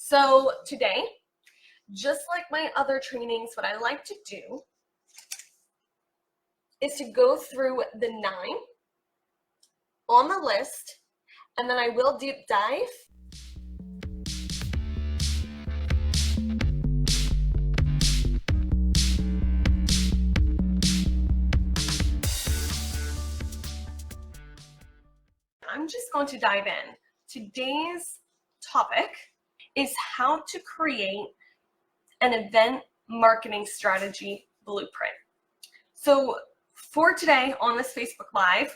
So today, just like my other trainings, what I like to do is to go through the 9 on the list, and then I will deep dive I'm just going to dive in. Today's topic is how to create an event marketing strategy blueprint. So for today on this Facebook Live,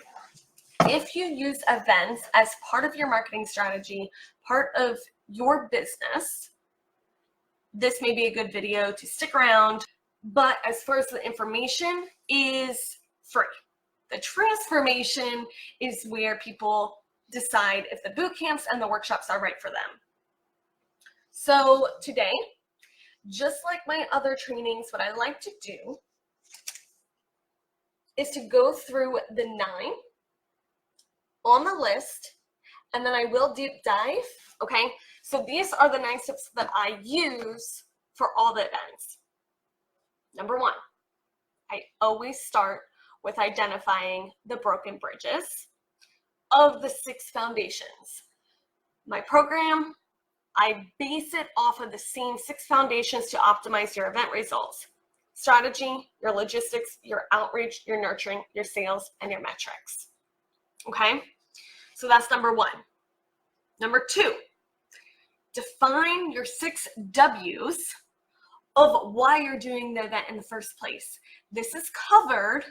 if you use events as part of your marketing strategy, part of your business, this may be a good video to stick around. But as far as the information is free. The transformation is where people decide if the boot camps and the workshops are right for them. So today, just like my other trainings, what I like to do is to go through the 9 on the list, and then I will deep dive, okay? So these are the 9 steps that I use for all the events. Number 1, I always start with identifying the broken bridges of the 6 foundations. My program, I base it off of the same 6 foundations to optimize your event results. Strategy, your logistics, your outreach, your nurturing, your sales, and your metrics. Okay? So that's number 1. Number 2, define your 6 W's of why you're doing the event in the first place. This is covered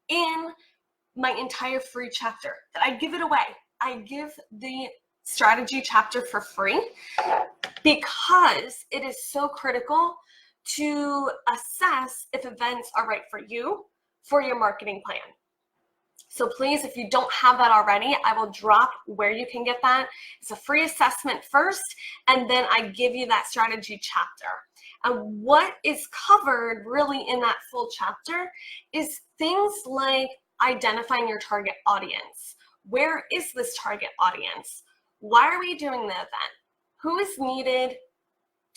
in my entire free chapter that I give it away. I give the strategy chapter for free because it is so critical to assess if events are right for you for your marketing plan. So please, if you don't have that already, I will drop where you can get that. It's a free assessment first, and then I give you that strategy chapter. And what is covered really in that full chapter is things like identifying your target audience. Where is this target audience? Why are we doing the event? Who is needed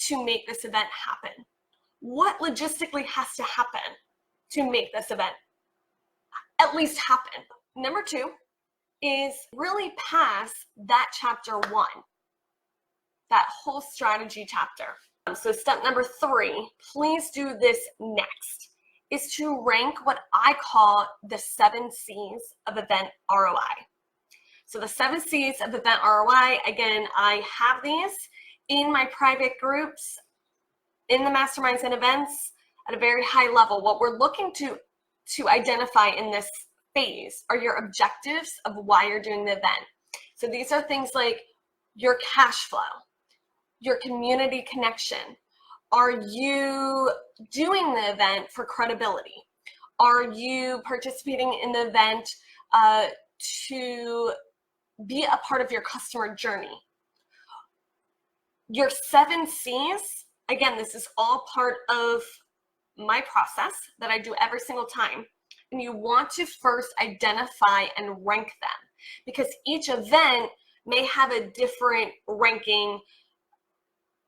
to make this event happen? What logistically has to happen to make this event at least happen? Number 2 is really pass that chapter 1, that whole strategy chapter. So step number 3, please do this next, is to rank what I call the 7 C's of event ROI. So the 7 C's of event ROI, again, I have these in my private groups, in the masterminds and events at a very high level. What we're looking to identify in this phase are your objectives of why you're doing the event. So these are things like your cash flow, your community connection. Are you doing the event for credibility? Are you participating in the event to be a part of your customer journey? Your 7 C's, again, this is all part of my process that I do every single time. And you want to first identify and rank them because each event may have a different ranking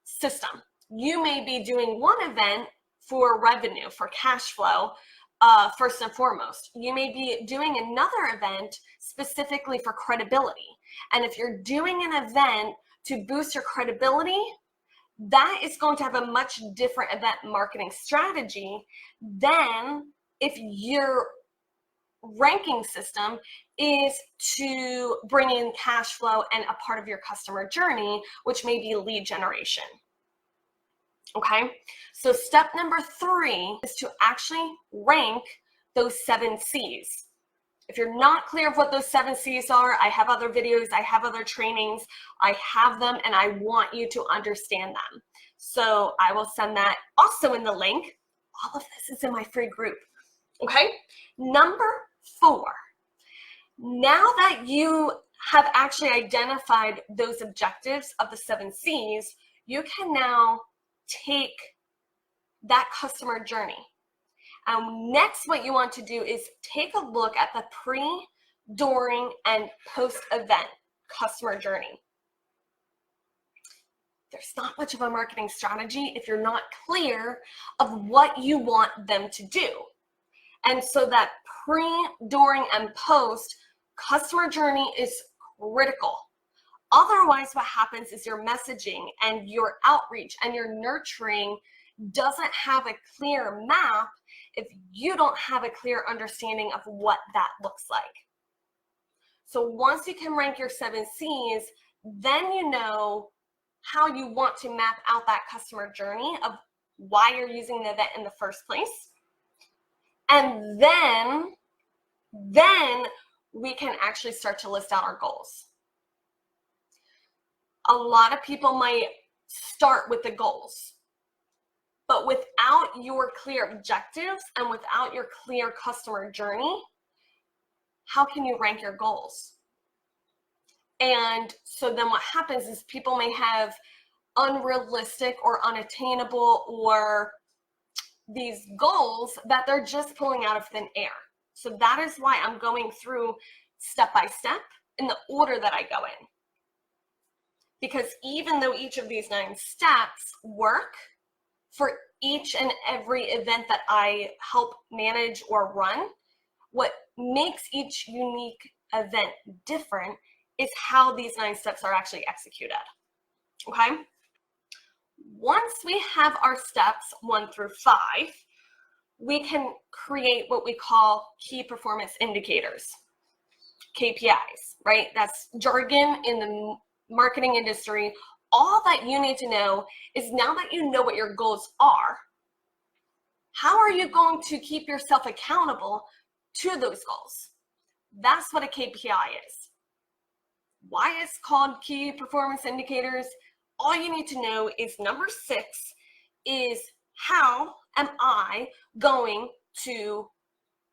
system. You may be doing one event for revenue, for cash flow, first and foremost. You may be doing another event specifically for credibility. And if you're doing an event to boost your credibility, that is going to have a much different event marketing strategy than if your ranking system is to bring in cash flow and a part of your customer journey, which may be lead generation. Okay, so step number 3 is to actually rank those 7 C's. If you're not clear of what those 7 C's are, I have other videos, I have other trainings, I have them, and I want you to understand them. So I will send that also in the link. All of this is in my free group. Okay, number 4. Now that you have actually identified those objectives of the 7 C's, you can now take that customer journey. Next, what you want to do is take a look at the pre, during, and post-event customer journey. there's not much of a marketing strategy if you're not clear of what you want them to do. And so that pre, during, and post customer journey is critical. Otherwise, what happens is your messaging and your outreach and your nurturing doesn't have a clear map if you don't have a clear understanding of what that looks like. So once you can rank your 7 C's, then you know how you want to map out that customer journey of why you're using the event in the first place. And then we can actually start to list out our goals. A lot of people might start with the goals, but without your clear objectives and without your clear customer journey, how can you rank your goals? And so then what happens is people may have unrealistic or unattainable or these goals that they're just pulling out of thin air. So that is why I'm going through step by step in the order that I go in. Because even though each of these 9 steps work for each and every event that I help manage or run, what makes each unique event different is how these 9 steps are actually executed. Okay? Once we have our steps 1 through 5, we can create what we call key performance indicators, KPIs, right? That's jargon in the marketing industry. All that you need to know is, now that you know what your goals are, how are you going to keep yourself accountable to those goals? That's what a KPI is. Why it's called key performance indicators? All you need to know is number 6 is, how am I going to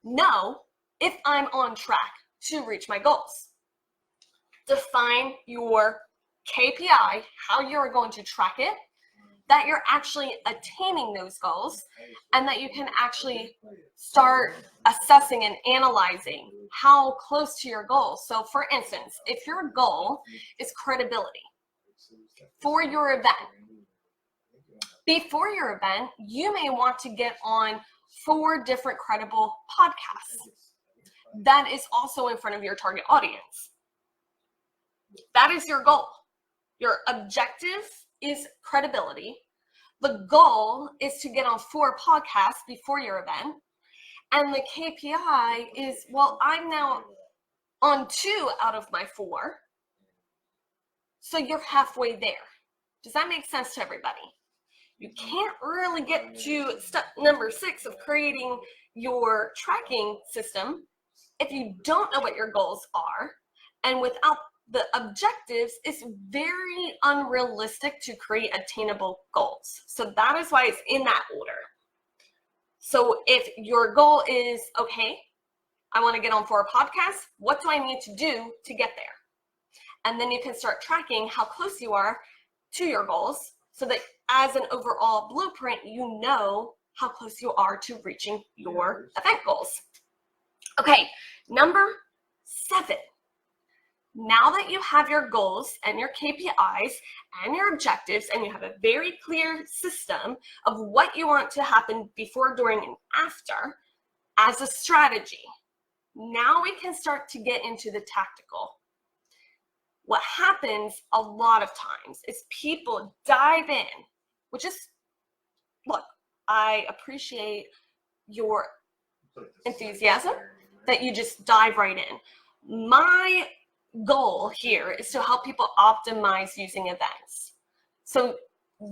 know if I'm on track to reach my goals? Define your KPI, how you're going to track it, that you're actually attaining those goals, and that you can actually start assessing and analyzing how close to your goals. So for instance, if your goal is credibility for your event, before your event, you may want to get on 4 different credible podcasts that is also in front of your target audience. That is your goal. Your objective is credibility. The goal is to get on 4 podcasts before your event. And the KPI is, well, I'm now on 2 out of my 4. So you're halfway there. Does that make sense to everybody? You can't really get to step number 6 of creating your tracking system if you don't know what your goals are. And without the objectives, it's very unrealistic to create attainable goals. So that is why it's in that order. So if your goal is, okay, I want to get on 4 podcasts, what do I need to do to get there? And then you can start tracking how close you are to your goals, so that as an overall blueprint, you know how close you are to reaching your event goals. Okay, number 7. Now that you have your goals and your KPIs and your objectives, and you have a very clear system of what you want to happen before, during, and after as a strategy, now we can start to get into the tactical. What happens a lot of times is people dive in, which is, look, I appreciate your enthusiasm that you just dive right in. My goal here is to help people optimize using events. So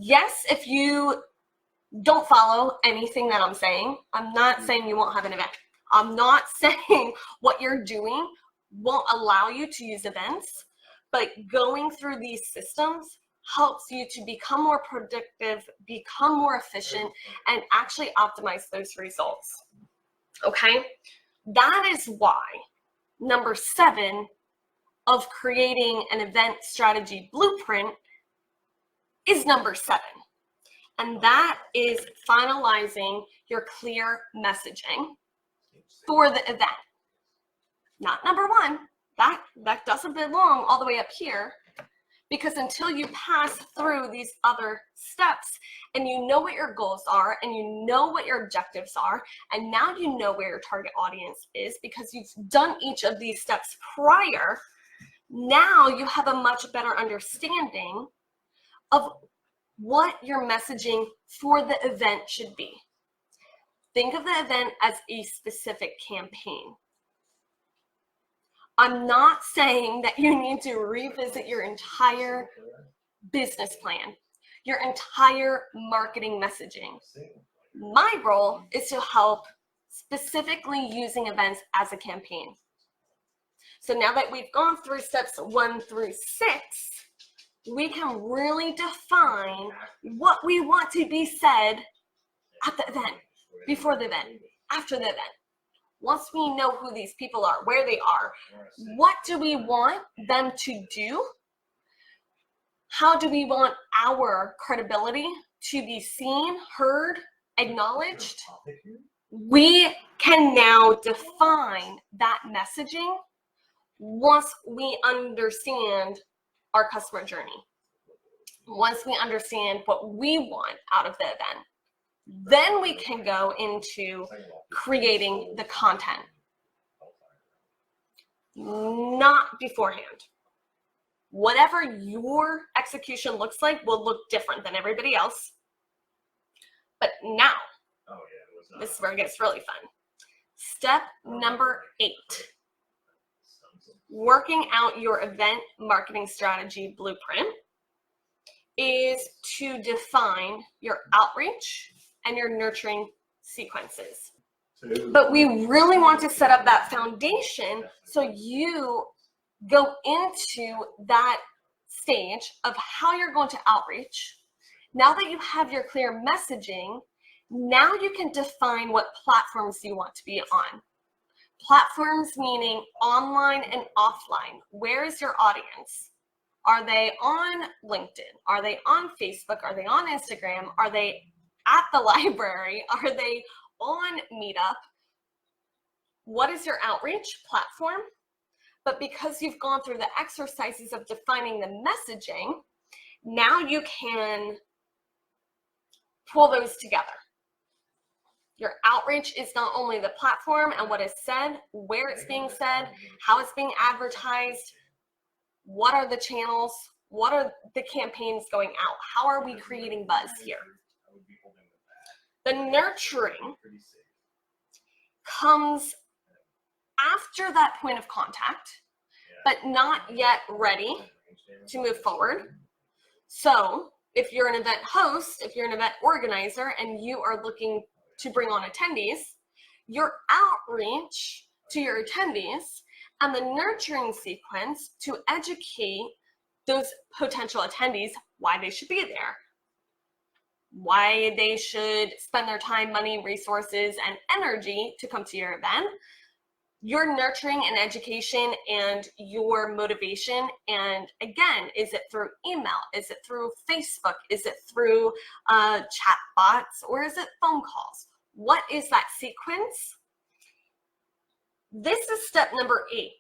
yes, if you don't follow anything that I'm saying, I'm not saying you won't have an event. I'm not saying what you're doing won't allow you to use events, but going through these systems helps you to become more productive, become more efficient, and actually optimize those results. Okay? That is why number 7 of creating an event strategy blueprint is number 7. And that is finalizing your clear messaging for the event. Not number 1. That doesn't belong all the way up here. Because until you pass through these other steps and you know what your goals are and you know what your objectives are, and now you know where your target audience is because you've done each of these steps prior, now you have a much better understanding of what your messaging for the event should be. Think of the event as a specific campaign. I'm not saying that you need to revisit your entire business plan, your entire marketing messaging. My role is to help specifically using events as a campaign. So now that we've gone through steps 1 through 6, we can really define what we want to be said at the event, before the event, after the event. Once we know who these people are, where they are, what do we want them to do? How do we want our credibility to be seen, heard, acknowledged? We can now define that messaging once we understand our customer journey. Once we understand what we want out of the event, then we can go into creating the content. Not beforehand. Whatever your execution looks like will look different than everybody else. But now, this is where it gets really fun. Step number 8. Working out your event marketing strategy blueprint is to define your outreach and your nurturing sequences. But we really want to set up that foundation so you go into that stage of how you're going to outreach. Now that you have your clear messaging, now you can define what platforms you want to be on. Platforms meaning online and offline. Where is your audience? Are they on LinkedIn? Are they on Facebook? Are they on Instagram? Are they at the library? Are they on Meetup? What is your outreach platform? But because you've gone through the exercises of defining the messaging, now you can pull those together. Your outreach is not only the platform and what is said, where it's being said, how it's being advertised, what are the channels, what are the campaigns going out, how are we creating buzz here. The nurturing comes after that point of contact, but not yet ready to move forward. So if you're an event host, if you're an event organizer, and you are looking to bring on attendees, your outreach to your attendees and the nurturing sequence to educate those potential attendees why they should be there, why they should spend their time, money, resources, and energy to come to your event. Your nurturing and education and your motivation, and again, is it through email? Is it through Facebook? Is it through chat bots? Or is it phone calls? What is that sequence? This is step number 8,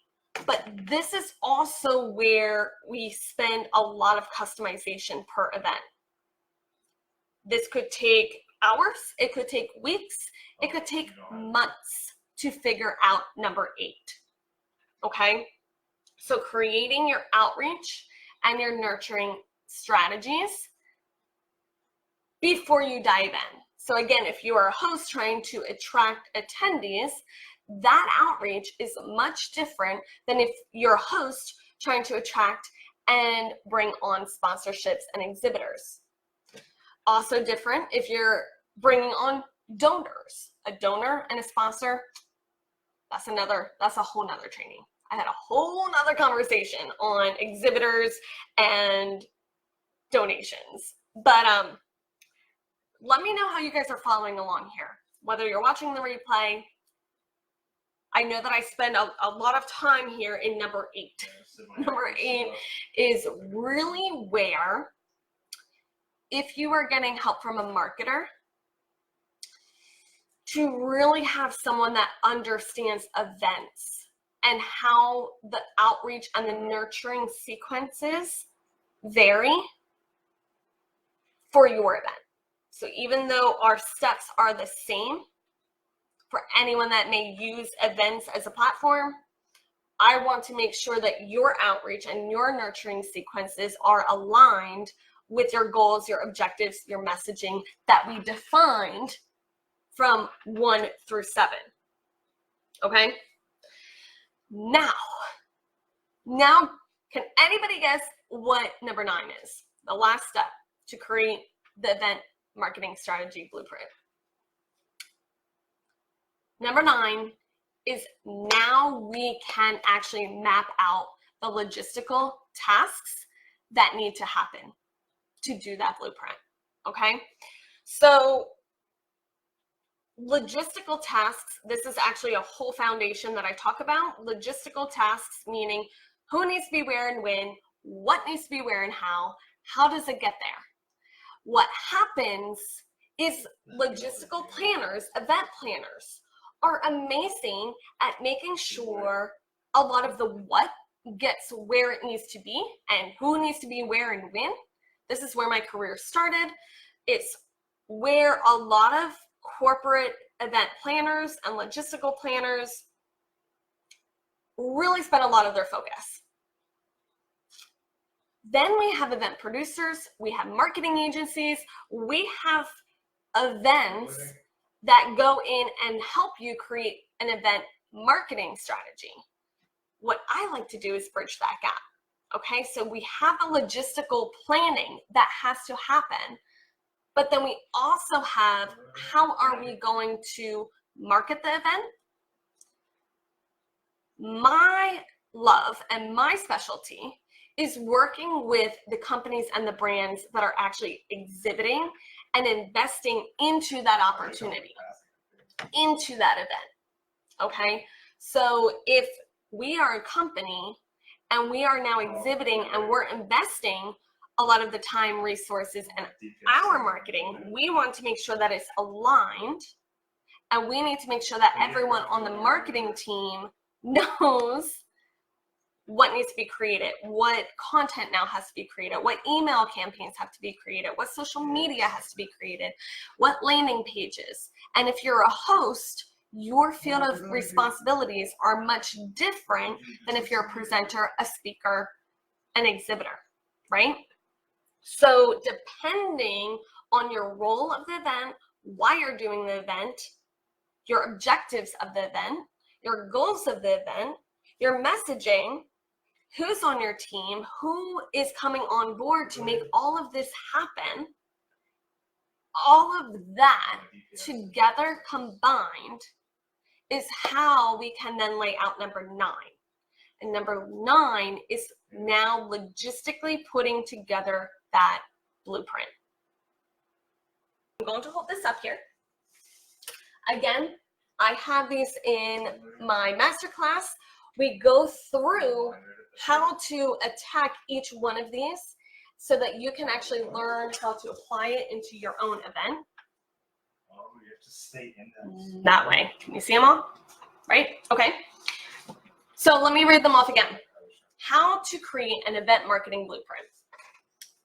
but this is also where we spend a lot of customization per event. This could take hours, it could take weeks, it could take months to figure out number 8, okay? So creating your outreach and your nurturing strategies before you dive in. So again, if you are a host trying to attract attendees, that outreach is much different than if you're a host trying to attract and bring on sponsorships and exhibitors. Also different if you're bringing on donors. A donor and a sponsor, that's a whole nother training. I had a whole nother conversation on exhibitors and donations. But let me know how you guys are following along here. Whether you're watching the replay, I know that I spend a lot of time here in number 8. Number 8 is really where, if you are getting help from a marketer, to really have someone that understands events and how the outreach and the nurturing sequences vary for your event. So even though our steps are the same for anyone that may use events as a platform, I want to make sure that your outreach and your nurturing sequences are aligned with your goals, your objectives, your messaging that we defined from 1 through 7. Okay? Now, can anybody guess what number 9 is? The last step to create the event marketing strategy blueprint. Number 9 is now we can actually map out the logistical tasks that need to happen to do that blueprint, okay? So logistical tasks, this is actually a whole foundation that I talk about. Logistical tasks meaning who needs to be where and when, what needs to be where and how does it get there? What happens is logistical planners, event planners, are amazing at making sure a lot of the what gets where it needs to be and who needs to be where and when. This is where my career started. It's where a lot of corporate event planners and logistical planners really spend a lot of their focus. Then we have event producers, we have marketing agencies, we have events that go in and help you create an event marketing strategy. What I like to do is bridge that gap. Okay, so we have a logistical planning that has to happen, but then we also have how are we going to market the event? My love and my specialty is working with the companies and the brands that are actually exhibiting and investing into that opportunity, into that event, okay? So if we are a company and we are now exhibiting and we're investing a lot of the time, resources, and our marketing, we want to make sure that it's aligned, and we need to make sure that everyone on the marketing team knows what needs to be created, what content now has to be created, what email campaigns have to be created, what social media has to be created, what landing pages. And if you're a host, your field of responsibilities are much different than if you're a presenter, a speaker, an exhibitor, right? So depending on your role of the event, why you're doing the event, your objectives of the event, your goals of the event, your messaging, who's on your team, who is coming on board to make all of this happen, all of that together combined is how we can then lay out number 9. And number 9 is now logistically putting together that blueprint. I'm going to hold this up here. Again, I have these in my masterclass. We go through how to attack each one of these so that you can actually learn how to apply it into your own event. That way. Can you see them all? Right? Okay. So let me read them off again. How to create an event marketing blueprint.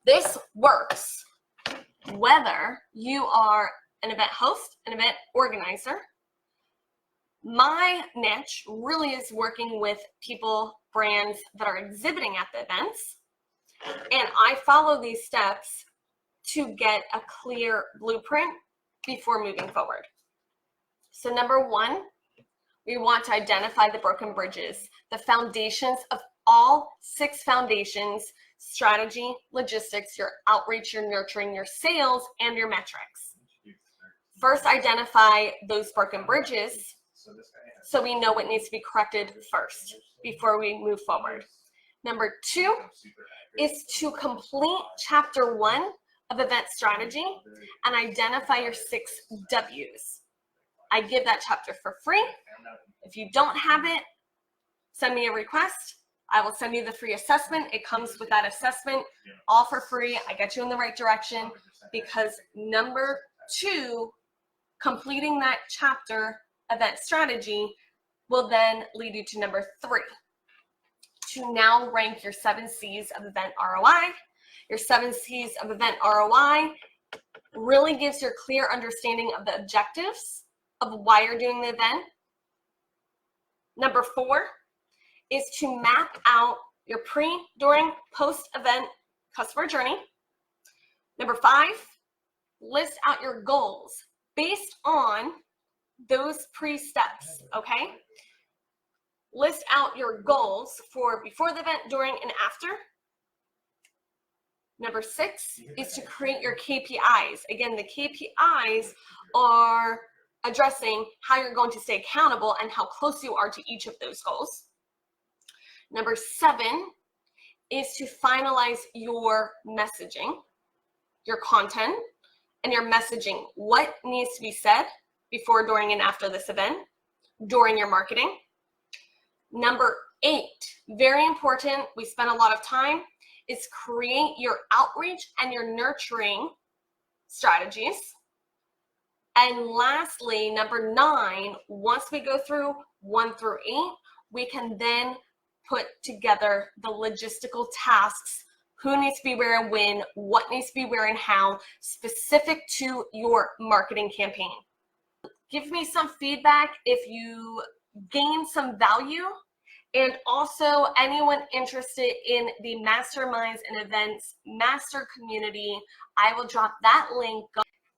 This works whether you are an event host, an event organizer. My niche really is working with people, brands that are exhibiting at the events. And I follow these steps to get a clear blueprint before moving forward. So number 1, we want to identify the broken bridges, the foundations of all 6 foundations: strategy, logistics, your outreach, your nurturing, your sales, and your metrics. First, identify those broken bridges so we know what needs to be corrected first before we move forward. Number 2 is to complete chapter 1 of event strategy and identify your 6 W's. I give that chapter for free. If you don't have it, send me a request. I will send you the free assessment. It comes with that assessment, all for free. I get you in the right direction, because number 2, completing that chapter event strategy will then lead you to number 3, to now rank your 7 C's of event ROI. your 7 C's of event ROI really gives you a clear understanding of the objectives of why you're doing the event. Number 4 is to map out your pre, during, post-event customer journey. Number 5, list out your goals based on those pre-steps, okay? List out your goals for before the event, during, and after. Number 6 is to create your KPIs. Again, the KPIs are addressing how you're going to stay accountable and how close you are to each of those goals. Number 7 is to finalize your messaging, your content, and your messaging. What needs to be said before, during, and after this event, during your marketing. Number 8, very important, we spend a lot of time, is create your outreach and your nurturing strategies. And lastly, number 9, once we go through 1 through 8, we can then put together the logistical tasks. Who needs to be where and when, what needs to be where and how, specific to your marketing campaign. Give me some feedback if you gain some value, and also anyone interested in the Masterminds and Events Master Community, I will drop that link.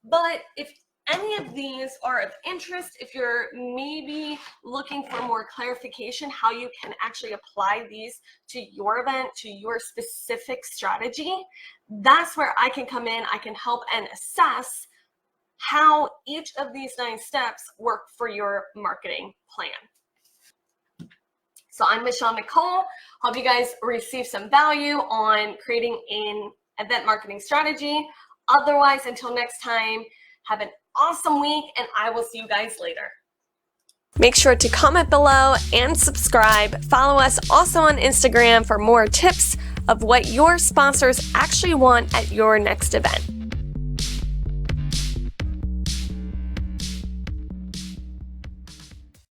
But if any of these are of interest, if you're maybe looking for more clarification how you can actually apply these to your event, to your specific strategy, that's where I can come in. I can help and assess how each of these 9 steps work for your marketing plan. So I'm Michelle Nicole. Hope you guys receive some value on creating an event marketing strategy. Otherwise, until next time, have an awesome week, and I will see you guys later. Make sure to comment below and subscribe. Follow us also on Instagram for more tips of what your sponsors actually want at your next event.